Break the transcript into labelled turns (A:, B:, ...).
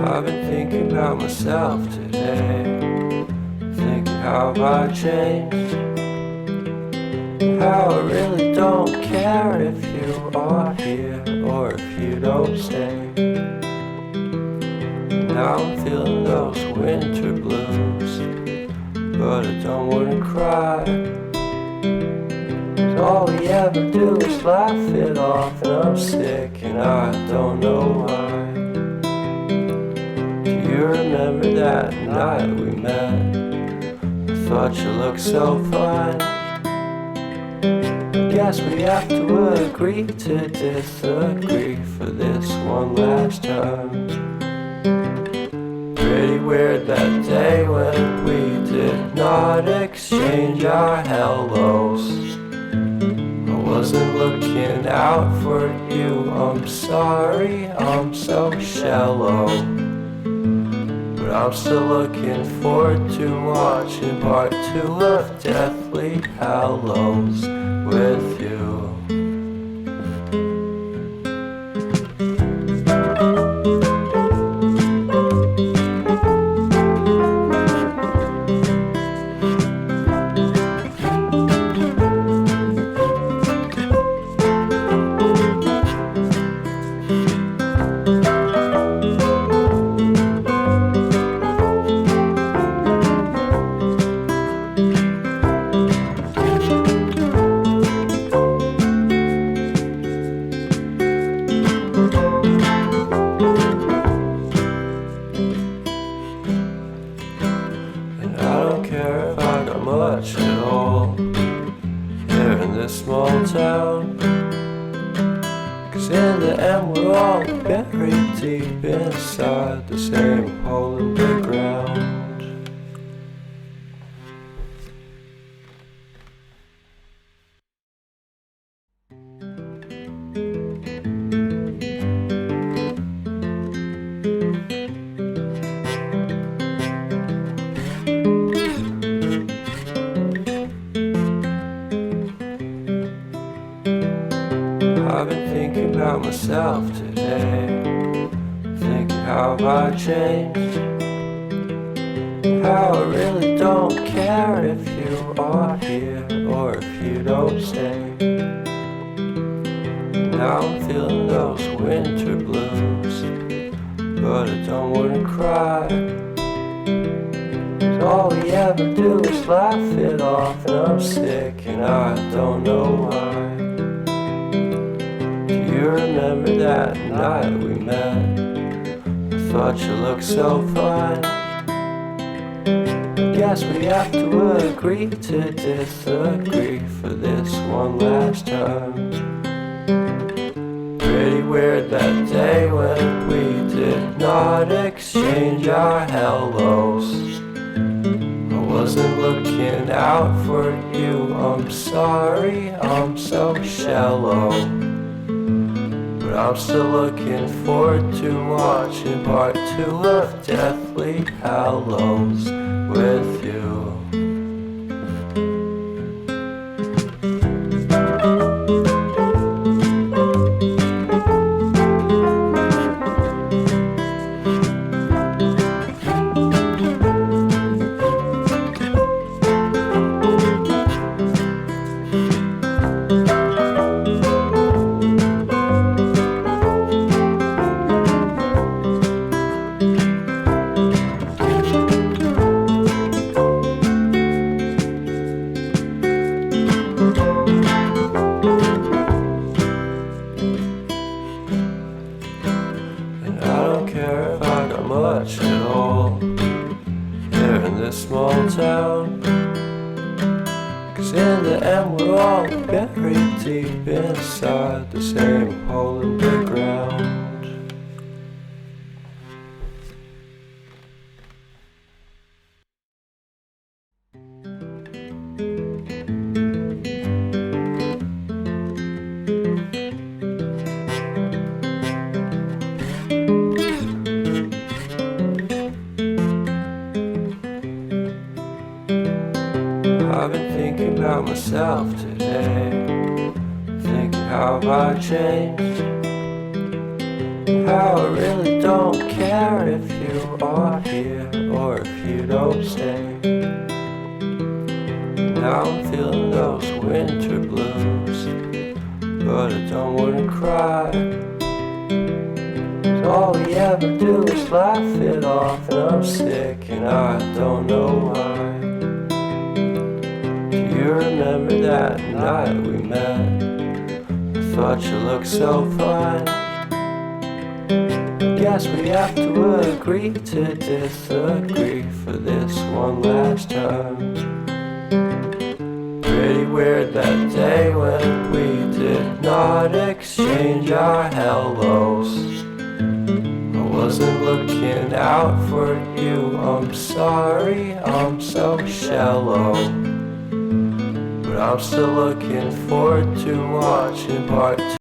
A: I've been thinking about myself today, thinking how I changed, how I really don't care if you are here or if you don't stay. Now I'm feeling those winter blues, but I don't wanna cry. All we ever do is laugh it off, and I'm sick and I don't know why. Do you remember that night we met? I thought you looked so fine. Guess we have to agree to disagree for this one last time. Pretty weird that day when we did not exchange our hellos. Wasn't looking out for you, I'm sorry, I'm so shallow. But I'm still looking forward to watching part 2 of Deathly Hallows with you. Much at all here in this small town, 'cause in the end we're all buried deep inside the same hole in the ground. I've been thinking about myself today, thinking how I changed, how I really don't care if you are here or if you don't stay. Now I'm feeling those winter blues, but I don't wanna cry. All we ever do is laugh it off, and I'm sick and I don't know why. You remember that night we met? I thought you looked so fine. Guess we have to agree to disagree for this one last time. Pretty weird that day when we did not exchange our hellos. I wasn't looking out for you, I'm sorry, I'm so shallow. But I'm still looking forward to watching part 2 of Deathly Hallows with you. Much at all here in this small town, 'cause in the end we're all buried deep inside the same hole in the ground. I've been thinking about myself today, thinking how I changed, Yeah, I really don't care if you are here or if you don't stay. Now I'm feeling those winter blues, but I don't wanna cry. 'Cause all we ever do is laugh it off, and I'm sick and I don't know why. Do you remember that night we met? I thought you looked so fine. Guess we have to agree to disagree for this one last time. Pretty weird that day when we did not exchange our hellos. I wasn't looking out for you, I'm sorry, I'm so shallow. But I'm still looking forward to watching part 2.